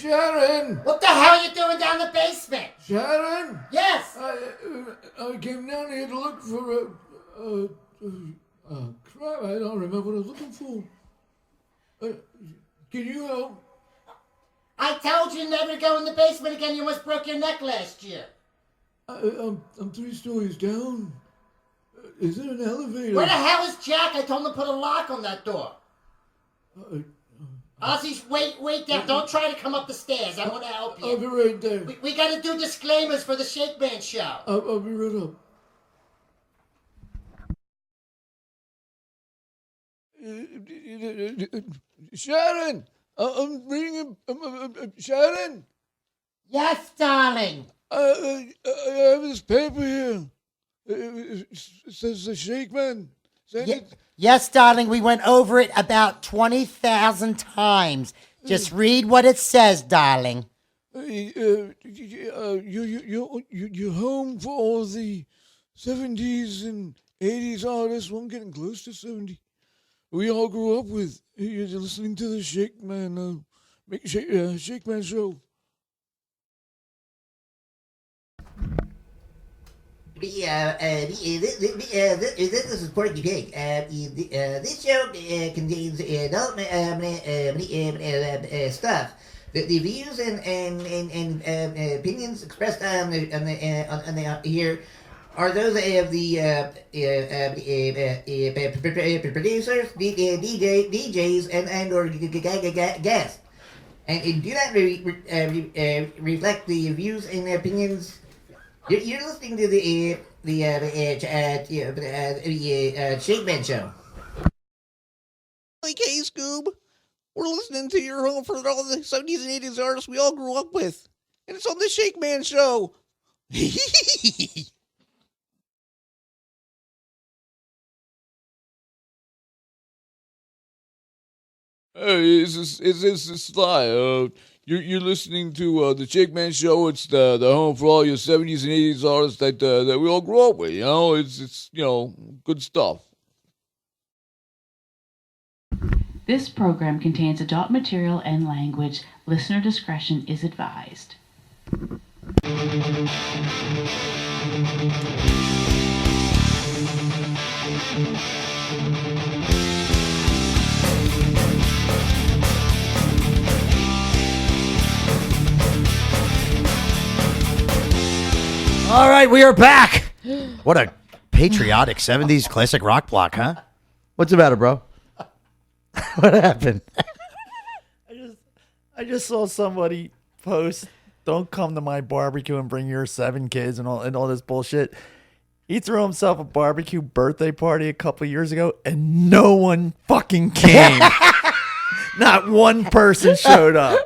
Sharon! What the hell are you doing down the basement? Sharon! Yes! I came down here to look for crap, I don't remember what I was looking for. Can you help? I told you never to go in the basement again. You almost broke your neck last year. I'm 3 stories down. Is there an elevator? Where the hell is Jack? I told him to put a lock on that door. Ozzy, wait there. Don't try to come up the stairs. I want to help you. I'll be right there. We got to do disclaimers for the Shakeman show. I'll be right up. Sharon! I'm bringing Sharon! Yes, darling. I have this paper here. It says the Shakeman. Yes, darling, we went over it about 20,000 times. Just read what it says, darling. You're home for all the 70s and 80s artists. Well, I'm getting close to 70. We all grew up with. You're listening to the Shakeman, Shakeman show. This is Porky Pig. This show contains adult stuff. The views and opinions expressed on the here are those of the producers, DJs, and or guests, and do not reflect the views and opinions. You're listening to the Shakeman show. Like, hey, Scoob, we're listening to your home for all the 70s and 80s artists we all grew up with. And it's on the Shakeman show. Hey, it's Sly. You're listening to the Shakeman show. It's the home for all your 70s and 80s artists that we all grew up with. You know, it's good stuff. This program contains adult material and language. Listener discretion is advised. All right, we are back. What a patriotic 70s classic rock block, huh? What's the matter, bro? What happened? I just saw somebody post, "Don't come to my barbecue and bring your 7 kids," and all this bullshit. He threw himself a barbecue birthday party a couple of years ago, and no one fucking came. Not one person showed up.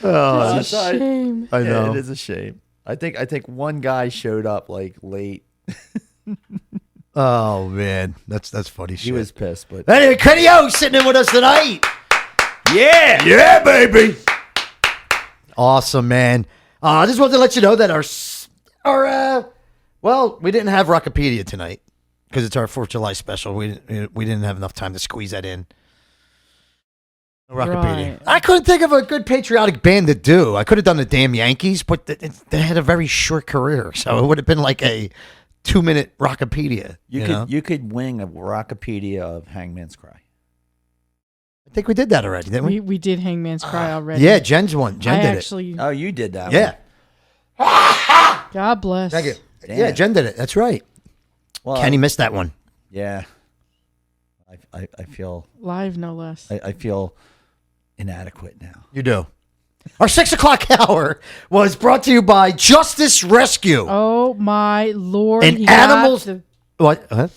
Oh, it's a shame. I know. Yeah, it is a shame. I think one guy showed up like late. Oh man, that's funny shit. He was pissed, but anyway, Kenny O sitting in with us tonight. Yeah, baby. Awesome, man. I just wanted to let you know that we didn't have Rockopedia tonight because it's our 4th of July special. We didn't have enough time to squeeze that in. Rockopedia. Right. I couldn't think of a good patriotic band to do. I could have done the damn Yankees, but they had a very short career, so it would have been like a 2-minute Rockopedia. You could wing a Rockopedia of Hangman's Cry. I think we did that already, didn't we? We did Hangman's Cry already. Yeah, Jen's one. Jen did actually, it. Oh, you did that yeah. one. God bless. Thank you. Damn. Yeah, Jen did it. That's right. Well, Kenny missed that one. Yeah. I feel... Live, no less. I feel inadequate now. You do. Our 6 o'clock hour was brought to you by Justice Rescue. Oh, my Lord. And animals... What? Huh?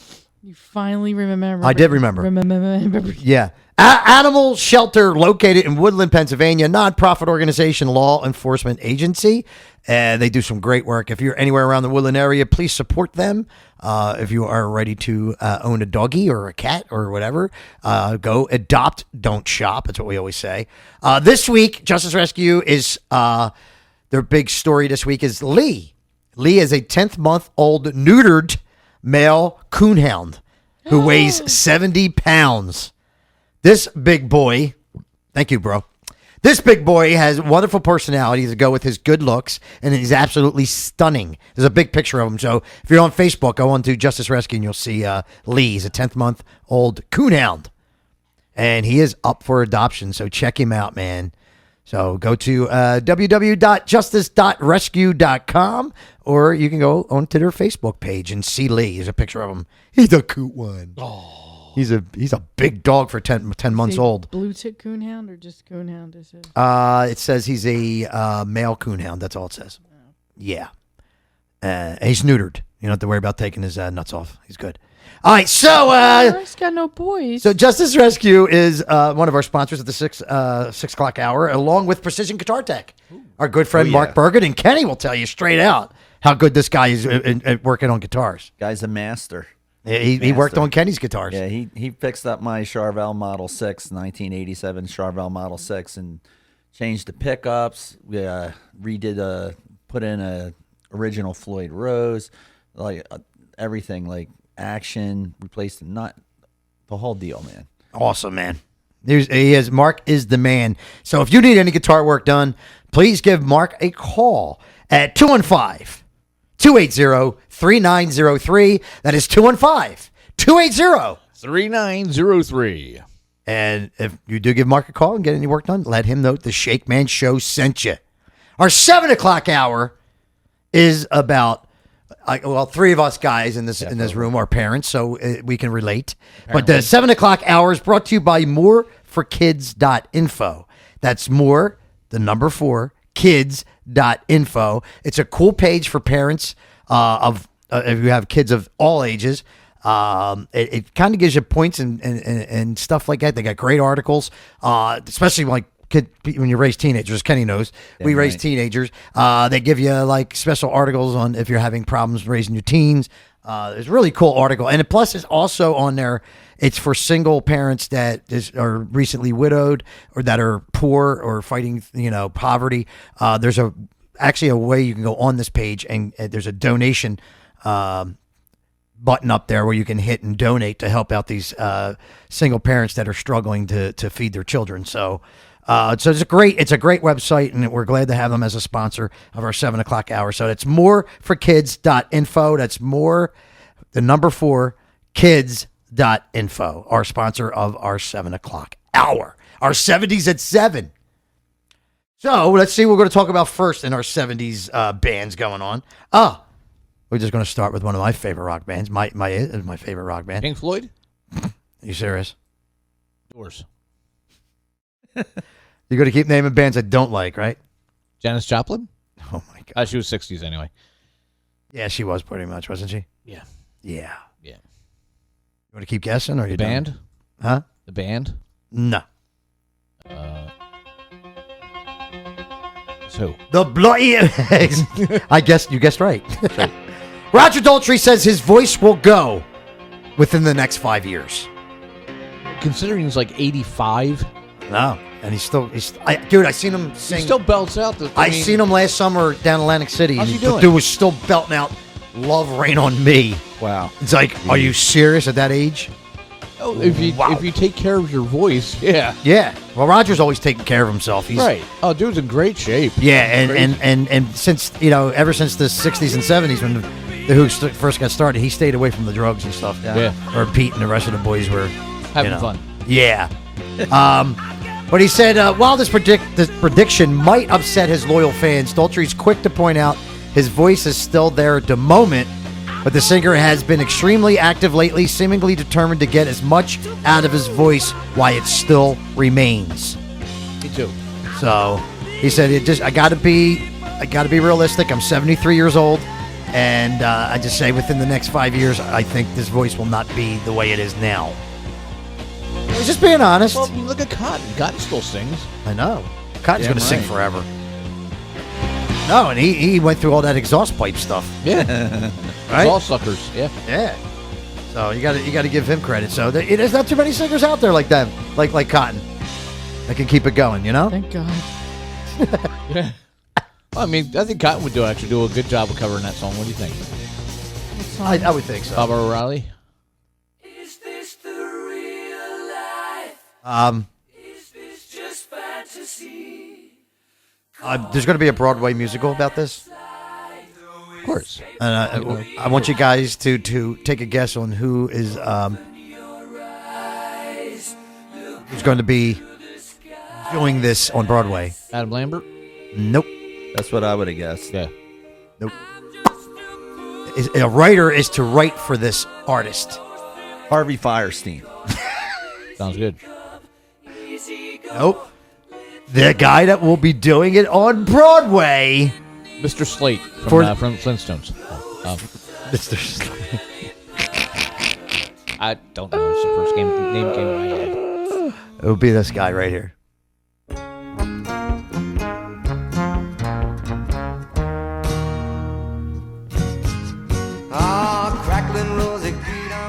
You finally remember. I did remember. Remember. Yeah. Animal shelter located in Woodland, Pennsylvania, nonprofit organization, law enforcement agency. And they do some great work. If you're anywhere around the Woodland area, please support them. If you are ready to own a doggy or a cat or whatever, go adopt, don't shop. That's what we always say. This week, Justice Rescue is their big story this week is Lee. Lee is a 10th-month-old neutered male coonhound. who weighs 70 pounds. This big boy, thank you, bro. This big boy has wonderful personality to go with his good looks, and he's absolutely stunning. There's a big picture of him. So if you're on Facebook, go on to Justice Rescue, and you'll see Lee. He's a 10th-month-old coonhound, and he is up for adoption. So check him out, man. So go to www.justice.rescue.com, or you can go onto their Facebook page and see Lee. There's a picture of him. He's a cute one. Oh. He's a big dog for 10 months old. Blue tick coonhound or just coonhound? Is it? It says he's a male coonhound. That's all it says. Yeah. He's neutered. You don't have to worry about taking his nuts off. He's good. All right, so He's got no boys. so Justice Rescue is one of our sponsors at the 6 o'clock hour, along with Precision Guitar Tech. Our good friend Mark Burgett and Kenny will tell you straight out how good this guy is at working on guitars. Guy's a master. He worked on Kenny's guitars. Yeah, he fixed up my Charvel Model 6, 1987 Charvel Model 6, and changed the pickups. We redid put in a original Floyd Rose, like everything, like action, replaced the nut, the whole deal, man. Awesome, man. Mark is the man. So if you need any guitar work done, please give Mark a call at 215-280-3903. That is 215-280-3903. And if you do give Mark a call and get any work done, let him know the Shakeman Show sent you. Our 7 o'clock hour is about, three of us guys in this room are parents, so we can relate. Apparently. But the 7 o'clock hour is brought to you by moreforkids.info. That's more, the number 4, kids.info. It's a cool page for parents if you have kids of all ages. It kind of gives you points and stuff like that. They got great articles, especially like when you raise teenagers. Kenny knows we raise teenagers. They give you like special articles on if you're having problems raising your teens. It's a really cool article, and plus it's also on there. It's for single parents that are recently widowed or that are poor or fighting, poverty. There's actually a way you can go on this page, and there's a donation button up there where you can hit and donate to help out these single parents that are struggling to feed their children. So it's a great website, and we're glad to have them as a sponsor of our 7 o'clock hour. So that's moreforkids.info. That's more, the number 4, kids.info, our sponsor of our 7 o'clock hour. Our 70s at 7. So let's see what we're going to talk about first in our 70s bands going on. We're just going to start with one of my favorite rock bands. My favorite rock band. Pink Floyd? Are you serious? Yours. You're going to keep naming bands I don't like, right? Janis Joplin? Oh, my God. She was 60s anyway. Yeah, she was pretty much, wasn't she? Yeah. Yeah. Yeah. You want to keep guessing, or you The band? done? Huh? The band? No. Who? The Bloody... I guess you guessed right. Roger Daltrey says his voice will go within the next 5 years. Considering he's like 85. No, and I seen him sing. He still belts out. I seen him last summer down Atlantic City. How's he and doing? The dude was still belting out "Love Rain on Me." Wow. It's like, are you serious at that age? Oh, if you take care of your voice, yeah. Yeah. Well, Roger's always taking care of himself. He's Right. Oh, dude's in great shape. Yeah, and since ever since the 60s and 70s when the Who first got started, he stayed away from the drugs and stuff. Yeah. Or Pete and the rest of the boys were Having fun. Yeah. But he said, while this prediction might upset his loyal fans, Daltrey's quick to point out his voice is still there at the moment, but the singer has been extremely active lately, seemingly determined to get as much out of his voice while it still remains. Me too. So he said, I gotta be realistic. I'm 73 years old, and I just say within the next 5 years, I think this voice will not be the way it is now. I was just being honest. Well, you look at Cotton. Cotton still sings. I know. Cotton's Yeah, going to sing right. forever. No, and he went through all that exhaust pipe stuff. Yeah. Right? All suckers. Yeah. Yeah. So you got to give him credit. So there's not too many singers out there like that, like Cotton, that can keep it going. Thank God. Yeah. Well, I mean, I think Cotton would actually do a good job of covering that song. What do you think? I would think so. Barbara O'Reilly? There's going to be a Broadway musical about this. Of course. And I want you guys to take a guess on who's going to be doing this on Broadway. Adam Lambert? Nope. That's what I would have guessed. Yeah. Nope. A writer is to write for this artist. Harvey Firestein. Sounds good. Nope. The guy that will be doing it on Broadway. Mr. Slate from Flintstones. Mr. Slate. I don't know. It's the first name came to my head. It will be this guy right here.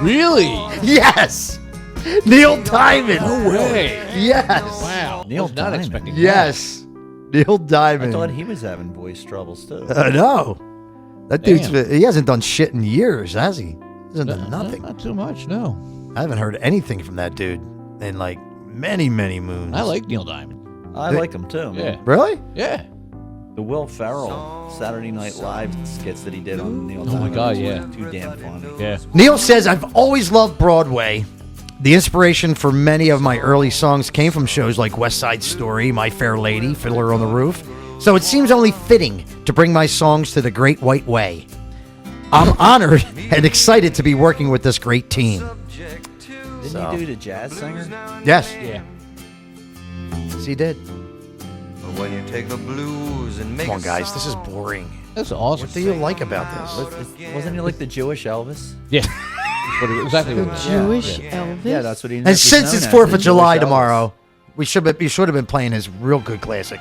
Really? Yes. Neil Diamond. No way. Yes. Wow. Neil was not Diamond. expecting that. Yes. Neil I Diamond. thought he was having voice troubles too. No. That dude's Damn. he hasn't done shit in years, has he? He hasn't done nothing. Not too much, no. I haven't heard anything from that dude in like many, many moons. I like Neil Diamond. I like him too. Yeah. Really? Yeah. The Will Ferrell Saturday Night Live skits that he did on Neil my Diamond. God, yeah. Too damn funny. Yeah. Neil says, I've always loved Broadway. The inspiration for many of my early songs came from shows like West Side Story, My Fair Lady, Fiddler on the Roof. So it seems only fitting to bring my songs to the Great White Way. I'm honored and excited to be working with this great team. Didn't he do the jazz singer? Yes. Yeah. Yes, he did. When you take the blues and make Come on, guys. This is boring. That's awesome. What do you like about this? Wasn't he like the Jewish Elvis? Yeah. Exactly what it was. Jewish Yeah. Elvis. Yeah, that's what he. And was since known it's as, 4th the of July Jewish Elvis. tomorrow, we should have been playing his real good classic.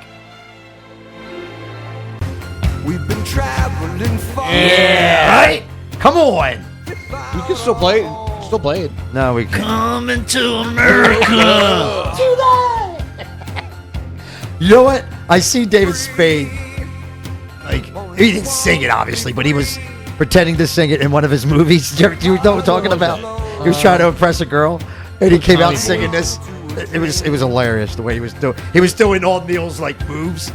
We've been traveling far. Yeah. Right? Come on. You can still play it. Still play it. No, we can't. Coming to America. You know what? I see David Spade. Like, he didn't sing it, obviously, but he was pretending to sing it in one of his movies. Do you know what I'm talking about? He was trying to impress a girl, and he came out singing this. It was hilarious the way he was doing. He was doing all Neil's like moves.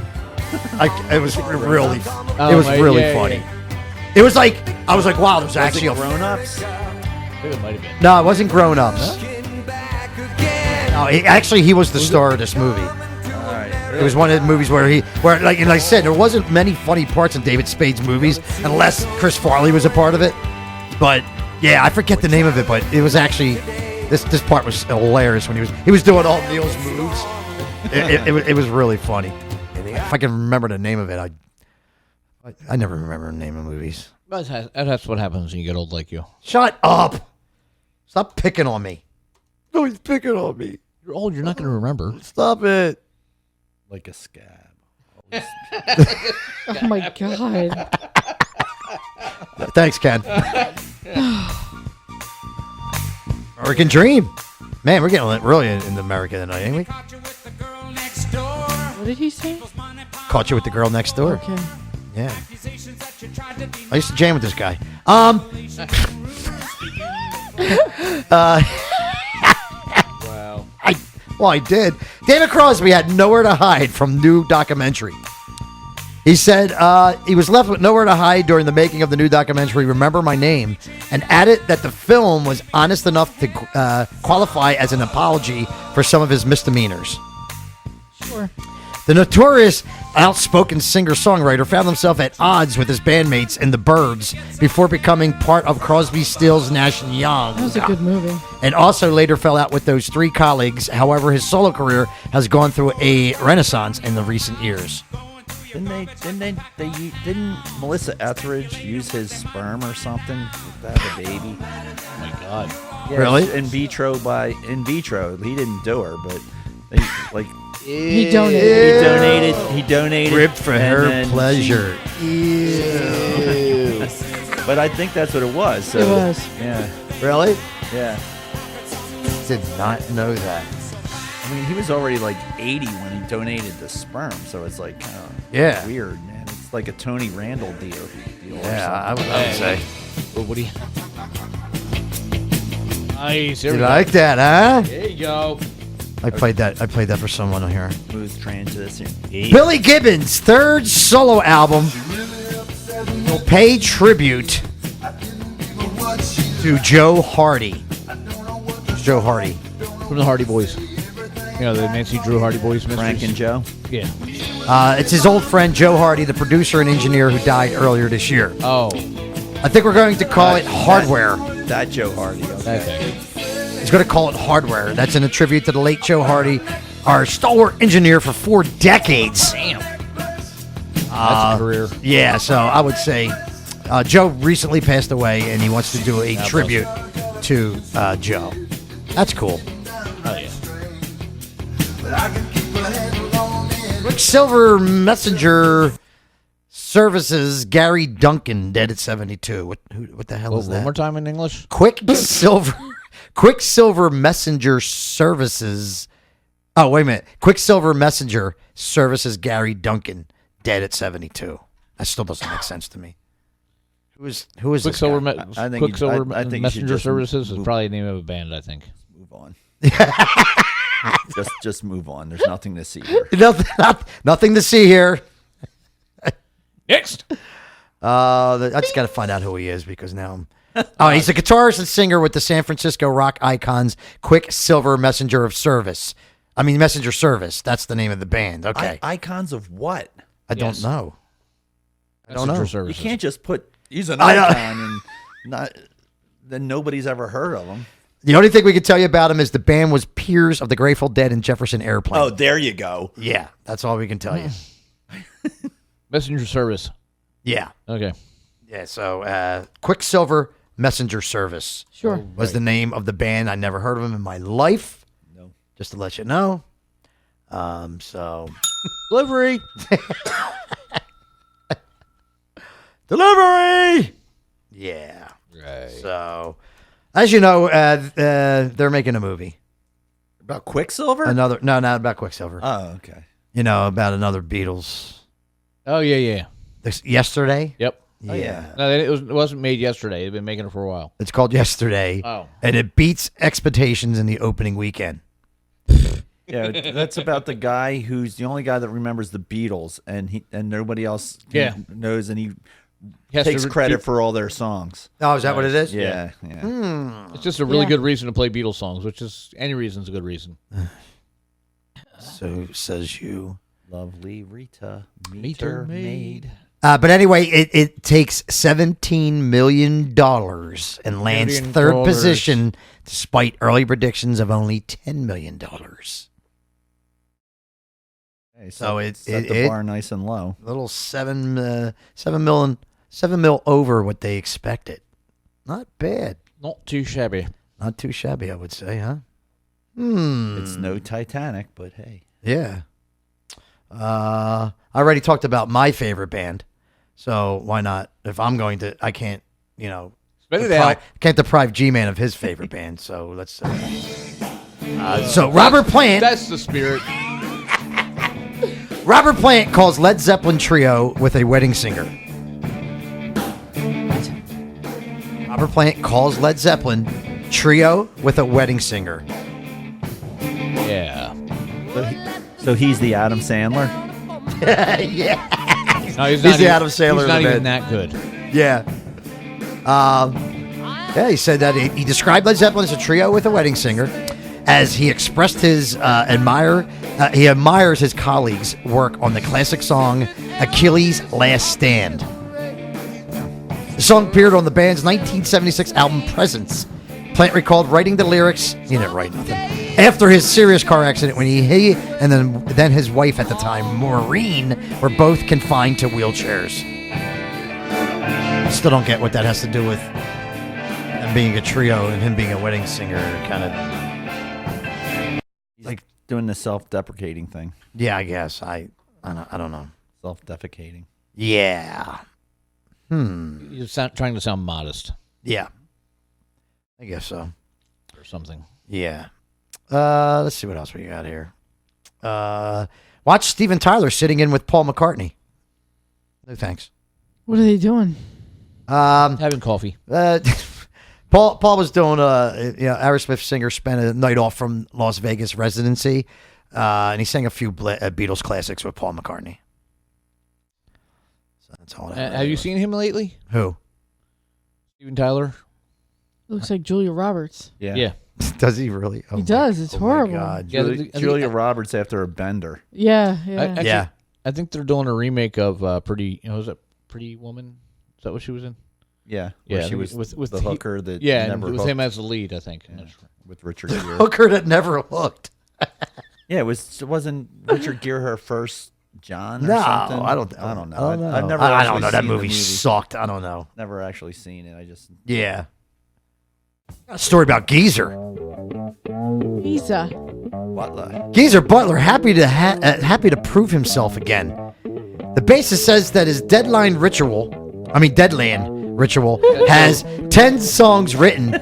It was really funny. It was like I was like, wow, there's actually a Grown Ups. I think it might have been. No, it wasn't Grown Ups. No, he was the star of this movie. It was one of the movies where like I said, there wasn't many funny parts in David Spade's movies unless Chris Farley was a part of it. But yeah, I forget the name of it, but it was actually this part was hilarious when he was doing all Neil's moves. It was really funny. If I can remember the name of it, I never remember the name of movies. That's what happens when you get old like you. Shut up! Stop picking on me. No, he's picking on me. You're old. You're not going to remember. Stop it. Like a scab. Oh my god. Thanks, Ken. American Dream. Man, we're getting really into America tonight, ain't we? What did he say? Caught you with the girl next door. Okay. Yeah. I used to jam with this guy. Wow. I did. David Crosby had nowhere to hide from new documentary. He said he was left with nowhere to hide during the making of the new documentary, Remember My Name, and added that the film was honest enough to qualify as an apology for some of his misdemeanors. Sure. The notorious outspoken singer-songwriter found himself at odds with his bandmates in The Byrds before becoming part of Crosby, Stills, Nash & Young. That was a good movie. And also later fell out with those three colleagues. However, his solo career has gone through a renaissance in the recent years. Didn't Melissa Etheridge use his sperm or something to have a baby? Oh my God. Yeah, Really? In vitro. He didn't do her, but they like He donated. He donated. Ripped for and her then pleasure. But I think that's what it was. So, It was. Yeah. Really? Yeah. Did not know that. I mean, he was already like 80 when he donated the sperm, so it's like kind of Yeah. weird, man. It's like a Tony Randall deal. Or Yeah, I something. would say. Well, what do you? Nice. Here You we go. like that, huh? There you go. I played that for someone here. Smooth transition. Billy Gibbons' third solo album will pay tribute to Joe Hardy. Joe Hardy. From the Hardy Boys. You know, the Nancy Drew Hardy Boys. Frank and Joe. Yeah. It's his old friend Joe Hardy, the producer and engineer who died earlier this year. Oh. I think we're going to call it Hardware. That Joe Hardy. Okay. He's going to call it Hardware. That's in a tribute to the late Joe Hardy, our stalwart engineer for 4 decades. Damn. That's a career. Yeah, so I would say Joe recently passed away, and he wants to do a tribute to Joe. That's cool. Oh, yeah. Quicksilver Messenger Services Gary Duncan, dead at 72. What the hell is that? One more time in English? Quicksilver Messenger Services. Oh, wait a minute. Quicksilver Messenger Services Gary Duncan, dead at 72. That still doesn't make sense to me. Who is Quicksilver? this guy? Quicksilver I think Messenger Services is probably the name of a band. I think. Move on. just move on. There's nothing to see here. Nothing to see here. Next. I just got to find out who he is because now he's a guitarist and singer with the San Francisco rock icons Quicksilver Messenger Service. That's the name of the band. Okay. Icons of what? I don't know. Services. You can't just put he's an icon and not then nobody's ever heard of him. The only thing we can tell you about him is the band was peers of the Grateful Dead and Jefferson Airplane. Oh, there you go. Yeah, that's all we can tell you. Messenger Service. Yeah. Okay. Yeah, so Quicksilver Messenger Service was the name of the band. I never heard of them in my life. No. Just to let you know. So Delivery. Delivery! Yeah. Right. So, as you know, they're making a movie. About Quicksilver? Not about Quicksilver. Oh, okay. You know, about another Beatles. Oh, yeah. Yesterday? Yep. Oh, yeah. No, it wasn't made yesterday. They've been making it for a while. It's called Yesterday. Oh. And it beats expectations in the opening weekend. Yeah, that's about the guy who's the only guy that remembers the Beatles, and nobody else knows, and he takes credit for all their songs. Oh, is that what it is? Yeah. It's just a really good reason to play Beatles songs, which is any reason's a good reason. So says you. Lovely Rita, meter maid. But anyway, it takes $17 million and lands third position despite early predictions of only $10 million. Hey, so it set the bar nice and low. A little $7 mil over what they expected. Not bad. Not too shabby. Not too shabby, I would say, huh? It's no Titanic, but hey. Yeah. I already talked about my favorite band, so why not? If I'm going to, I can't, can't deprive G-Man of his favorite band. So let's. So Robert Plant. That's the spirit. Robert Plant calls Led Zeppelin trio with a wedding singer. Robert Plant calls Led Zeppelin trio with a wedding singer. Yeah. So he's the Adam Sandler? Yeah. No, he's the Adam Sandler. He's not even that good. Yeah. He said that he described Led Zeppelin as a trio with a wedding singer, as he expressed his he admires his colleagues' work on the classic song Achilles' Last Stand. The song appeared on the band's 1976 album Presence. Plant recalled writing the lyrics. He didn't write nothing. After his serious car accident, when he and then his wife at the time, Maureen, were both confined to wheelchairs. Still don't get what that has to do with him being a trio and him being a wedding singer. Kind of like doing the self-deprecating thing. Yeah, I guess. I don't know. Self-defecating. Yeah. You're trying to sound modest. Yeah. I guess so. Or something. Yeah. Let's see what else we got here. Watch Steven Tyler sitting in with Paul McCartney. No thanks. What are they doing? Having coffee. Paul Paul was doing Aerosmith singer spent a night off from Las Vegas residency, and he sang a few Beatles classics with Paul McCartney. So that's all. Have you seen him lately? Who? Steven Tyler? Looks like Julia Roberts. Yeah. Does he really? He does. It's horrible. My God. Yeah, Julia Roberts after a bender. Yeah. Yeah. I think they're doing a remake of Pretty. Was it Pretty Woman? Is that what she was in? Yeah. Yeah, Where she was with the hooker that Yeah, never and with hooked. him as the lead, I think. Yeah, with Richard Gere. Hooker that never hooked. Yeah, wasn't Richard Gere her first John or No, something? I don't know. I've never I actually don't know. That seen the movie sucked. I don't know. Never actually seen it. I just Yeah. A story about Geezer. Isa. Butler. Geezer Butler happy to prove himself again. The bassist says that his Deadland ritual has 10 songs written,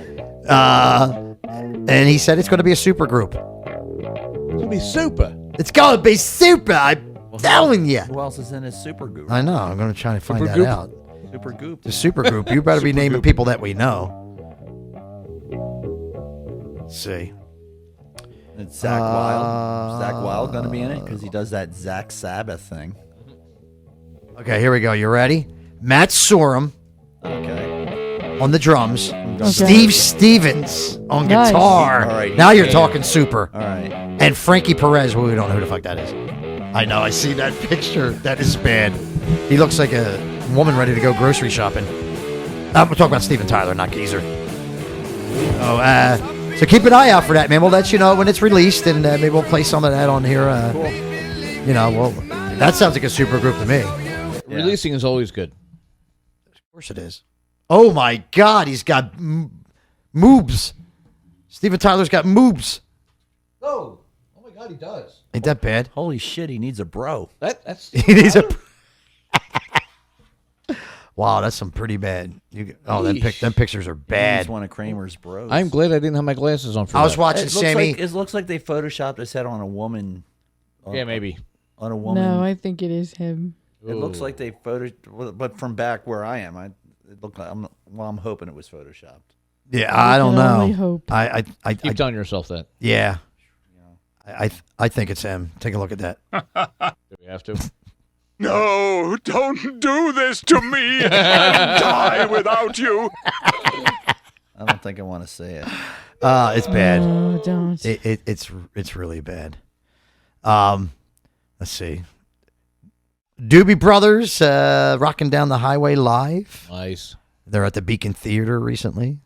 and he said it's going to be a super group. It's gonna be super. It's going to be super. I'm telling you. Who else is in his super group? I know. I'm going to try to find that Supergoop? out. Super Goop. The super group. You better be naming people that we know. Let's see. It's Zach Wilde. Zach Wilde going to be in it because he does that Zach Sabbath thing. Okay, here we go. You ready? Matt Sorum Okay. on the drums. Okay. Steve Stevens on Nice. guitar. All right. Now you're talking super. All right. And Frankie Perez, well, we don't know who the fuck that is. I know, I see that picture. That is bad. He looks like a woman ready to go grocery shopping. I'm talking about Steven Tyler, not Geezer. So keep an eye out for that, man. We'll let you know when it's released, and maybe we'll play some of that on here. Cool. You know, well, that sounds like a super group to me. Yeah. Releasing is always good. Of course it is. Oh my God, he's got moobs. Steven Tyler's got moobs. Oh my God, he does. Ain't that bad? Holy shit, he needs a bro. That's He needs a. Wow, that's some pretty bad. Them pictures are He's bad. one of Kramer's bros. I'm glad I didn't have my glasses on for I was that. watching Sammy. It looks like they photoshopped his head on a woman. Yeah, maybe. On a woman. No, I think it is him. It looks like they but from back where I am, it looked like I'm hoping it was photoshopped. Yeah, I don't can only know. hope. I Keep telling yourself that. yeah. I think it's him. Take a look at that. Do we have to? No, don't do this to me. I'll die without you. I don't think I want to say it. It's bad. Oh, don't. It's really bad. Let's see. Doobie Brothers rocking down the highway live. Nice. They're at the Beacon Theater recently.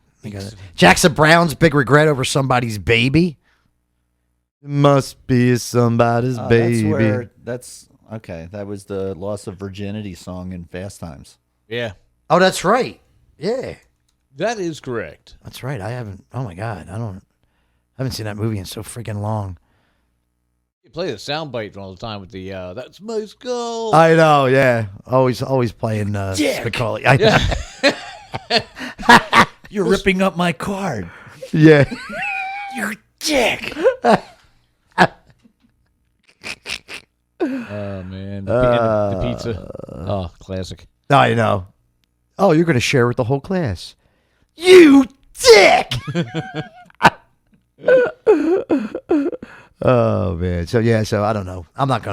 Jackson Brown's big regret over somebody's baby. It must be somebody's baby. That's okay. That was the Loss of Virginity song in Fast Times. Yeah, Oh, that's right. Yeah, that is correct. that's right. I haven't. Oh my God, I haven't seen that movie in so freaking long. You play the soundbite all the time with the "That's my skull." I know. Yeah, always playing Spicoli. I know. You're ripping up my card. Yeah. You dick. Oh man, the pizza. Oh, classic. I know. Oh, you're going to share with the whole class. You dick! Oh, man. So I don't know. I'm not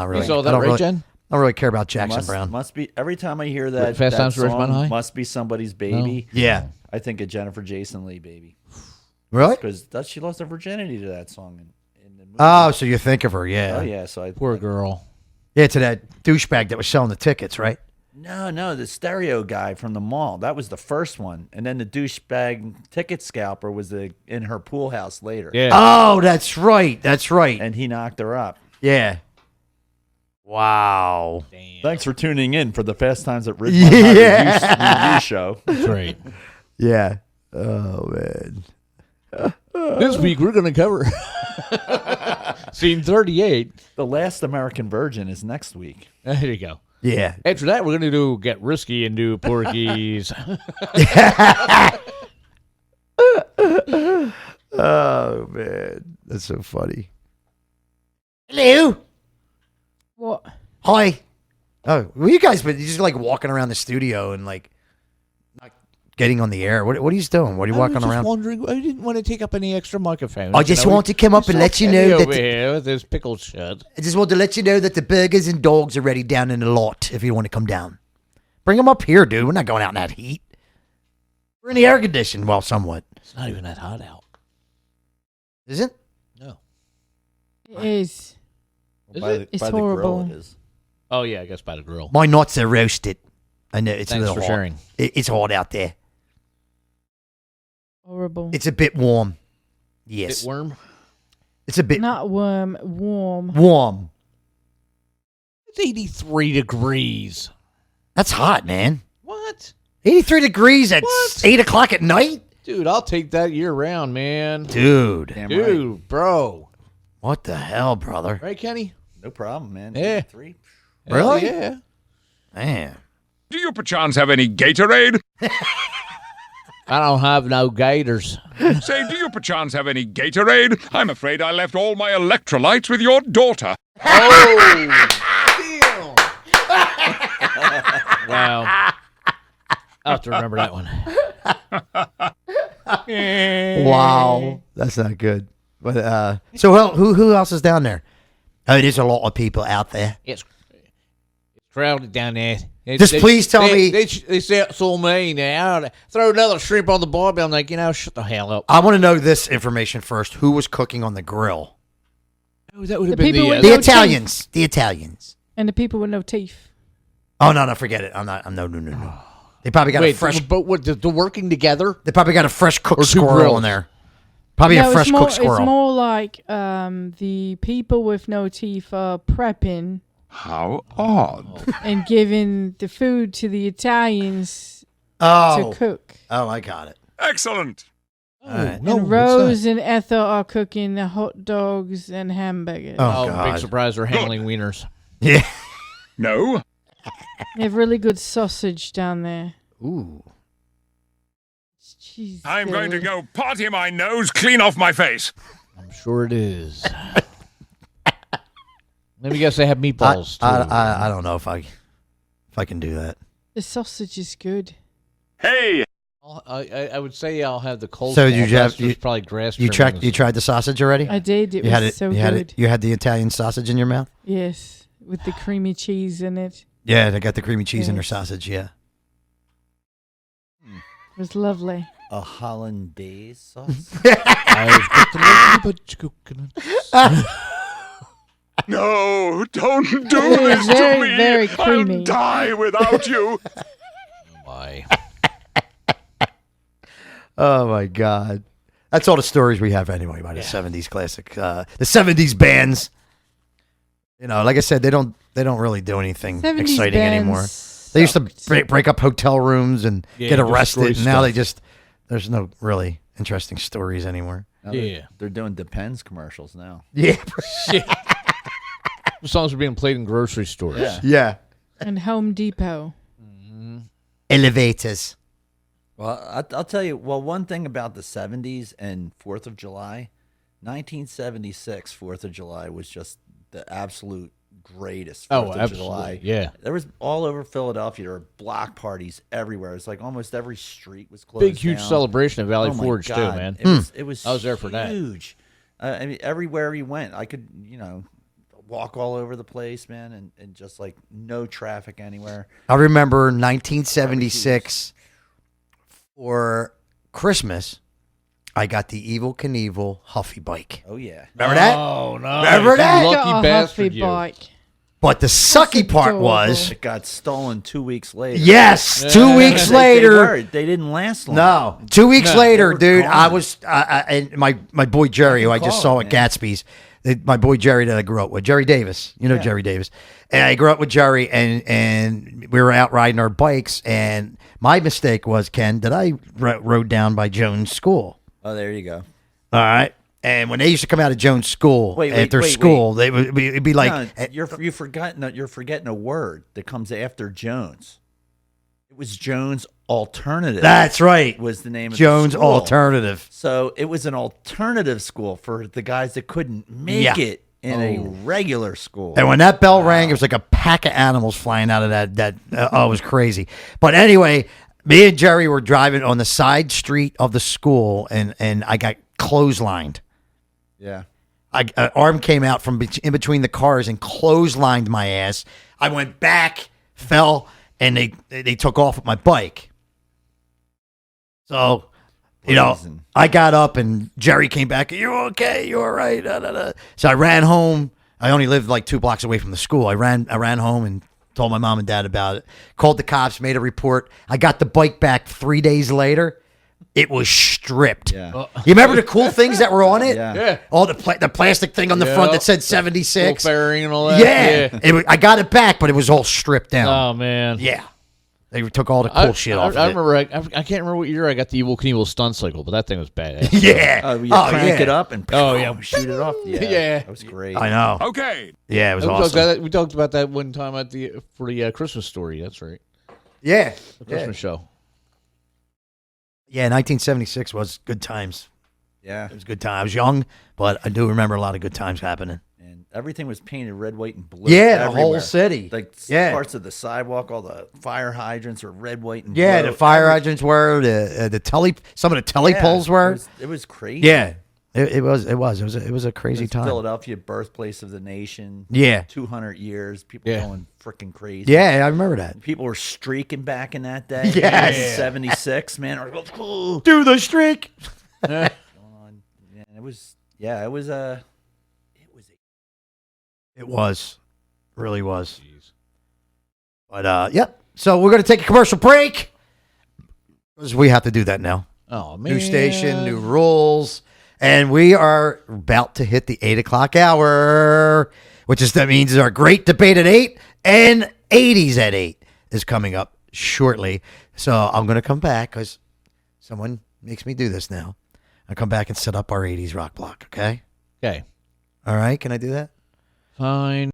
really. You saw that, I don't right, really, Jen? I don't really care about Jackson Brown. Must be every time I hear that. Fast that Times at Ridgemont song High? must be somebody's baby. Yeah. I think of Jennifer Jason Leigh baby Really? because she lost her virginity to that song in the movie. Oh, so you think of her, yeah. Oh yeah. So Poor girl. Yeah, to that douchebag that was selling the tickets, right? No, the stereo guy from the mall. That was the first one, and then the douchebag ticket scalper was in her pool house later. Yeah. Oh, that's right. That's right. And he knocked her up. Yeah. Wow. Damn. Thanks for tuning in for the Fast Times at Ridgemont Yeah. review show. That's right. Yeah. Oh, man. This week we're going to cover scene 38. The Last American Virgin is next week. There you go. Yeah. After that, we're going to get risky and do Porky's. Oh, man. That's so funny. Hello. What? Hi. Oh, well, you guys, but you just like walking around the studio and like not getting on the air? What are you doing? What are you walking I was just around? wondering. I didn't want to take up any extra microphones. I just want to come up and let you know that over here with this pickle shit. I just want to let you know that the burgers and dogs are ready down in the lot if you want to come down. Bring them up here, dude. We're not going out in that heat. We're in the air conditioned, well, somewhat. It's not even that hot out. Is it? No. It is. It's by horrible. The grill it is. Oh yeah, I guess by the grill. My nuts are roasted. I know it's Thanks a little for hot. sharing. It's hot out there. Horrible. It's a bit warm. Yes. Bit worm. It's a bit Not warm. warm. It's 83 degrees. That's hot, man. What? 83 degrees at What? 8 o'clock at night? Dude, I'll take that year round, man. Dude. Damn Dude, right. bro. What the hell, brother? Right, Kenny? No problem, man. Yeah. 83. Really? Hell yeah. Man. Do you perchance have any Gatorade? I don't have no gators. Say, do you perchance have any Gatorade? I'm afraid I left all my electrolytes with your daughter. Wow. I'll have to remember that one. Wow. That's not good. But so who else is down there? Oh, there's a lot of people out there. It's crowded down there. Just please tell me- They say so mean now. Throw another shrimp on the barbell. I'm like, shut the hell up. I want to know this information first. Who was cooking on the grill? Oh, that would have The been people with The no Italians. teeth. The Italians. And the people with no teeth. Oh no, forget it. I'm no. They probably got a fresh. But what? The working together? They probably got a fresh cooked Or two squirrel grills. in there. Probably No, a fresh it's more, cooked squirrel. It's more like the people with no teeth are prepping How odd. and giving the food to the Italians Oh. to cook. Oh, I got it. Excellent. Alright. No, and what's Rose that? and Ethel are cooking the hot dogs and hamburgers. Oh, Big God. surprise, they're handling wieners. Yeah. No. They have really good sausage down there. Ooh. Jeez, I'm going to Billy. go potty my nose clean off my face. I'm sure it is. Let me guess they have meatballs, too. I don't know if I can do that. The sausage is good. Hey. I would say I'll have the coleslaw. So you That's have- you- probably grass You trimmings. tried the sausage already? I did. It you had was it. so you had good. it. You had the Italian sausage in your mouth. Yes, with the creamy cheese in it. Yeah, they got the creamy cheese in their Yes. sausage. Yeah. It was lovely. A hollandaise sauce. No, don't do It this is very, to me. very I'll creamy. die without you. My. Oh my God. That's all the stories we have anyway about the '70s classic, the '70s bands. You know, like I said, they don't really do anything 70s exciting bands anymore. They used to sucked. break up hotel rooms and Yeah, get destroy arrested. And now they stuff. there's no really interesting stories anymore. Now Yeah. They're doing Depends commercials now. Yeah. The songs are being played in grocery stores. Yeah. Yeah. And Home Depot. Elevators. Well, I'll tell you. Well, one thing about the 70s and 4th of July, 1976 4th of July was just the absolute greatest 4th Oh, of absolutely. July. Yeah. There was all over Philadelphia. There were block parties everywhere. It's like almost every street was closed Big, huge down. celebration at Valley Oh my Forge, too, God. man. It was I was there for that. huge. I mean, everywhere he went, I could, walk all over the place, man, and just like no traffic anywhere. I remember 1976 for Christmas, I got the Evil Knievel Huffy bike. Oh yeah. Remember that? Oh, no. Remember that? Got Lucky a bastard, Huffy you. bike. But the sucky part adorable. was, It got stolen 2 weeks later. yes, 2 weeks later. They didn't last long. No, 2 weeks No, later, they were dude. I gone. was, and my boy Jerry, who I just saw at Gatsby's, my boy Jerry that I grew up with, Jerry Davis. You know Jerry Davis, and I grew up with Jerry, and we were out riding our bikes, and my mistake was, Ken, that I rode down by Jones School. Oh, there you go. All right. And when they used to come out of Jones School Wait, after wait, school, they would it'd be like, No, you're forgetting a word that comes after Jones. It was Jones Alternative. that's right, was the name of Jones the school. Alternative. So it was an alternative school for the guys that couldn't make Yeah. it in a regular school. And when that bell rang, it was like a pack of animals flying out of that. It was crazy. But anyway, Me and Jerry were driving on the side street of the school, and I got clotheslined. Yeah. An arm came out from in between the cars and clotheslined my ass. I went back, fell, and they took off with my bike. So, I got up and Jerry came back. You okay? You all right? Da, da, da. So I ran home. I only lived like 2 blocks away from the school. I ran home and told my mom and dad about it. Called the cops, made a report. I got the bike back 3 days later. It was stripped. Yeah. You remember the cool things that were on it? Yeah. All the plastic thing on the front that said 76. Little fairing and all that. Yeah. I got it back, but it was all stripped down. Oh, man. Yeah. They took all the cool shit off I of it. remember, I can't remember what year I got the Evil Knievel stunt cycle, but that thing was badass. Yeah. You crank it up and shoot it off. Yeah. Yeah. That was great. I know. Okay. Yeah, it was awesome. We talked about that one time for the Christmas story. That's right. Yeah. The Christmas show. Yeah, 1976 was good times. Yeah. It was good time. I was young, but I do remember a lot of good times happening. And everything was painted red, white, and blue. Yeah, the whole everywhere. city. Like Yeah. parts of the sidewalk, all the fire hydrants were red, white, and blue. Yeah, the fire hydrants were, some of the telly poles were. It was crazy. Yeah. It was a crazy time. Philadelphia, birthplace of the nation. Yeah. 200 years. People going freaking crazy. Yeah, I remember that. People were streaking back in that day. Yes. 76, man. Or, Do the streak. yeah, it was Really was. But, yep. So we're going to take a commercial break. Because we have to do that now. Oh, man. New station, new rules. And we are about to hit the 8 o'clock hour, that means our great debate at 8 and 80s at 8 is coming up shortly. So I'm going to come back because someone makes me do this now. I'll come back and set up our 80s rock block, okay? Okay. All right, can I do that? Fine.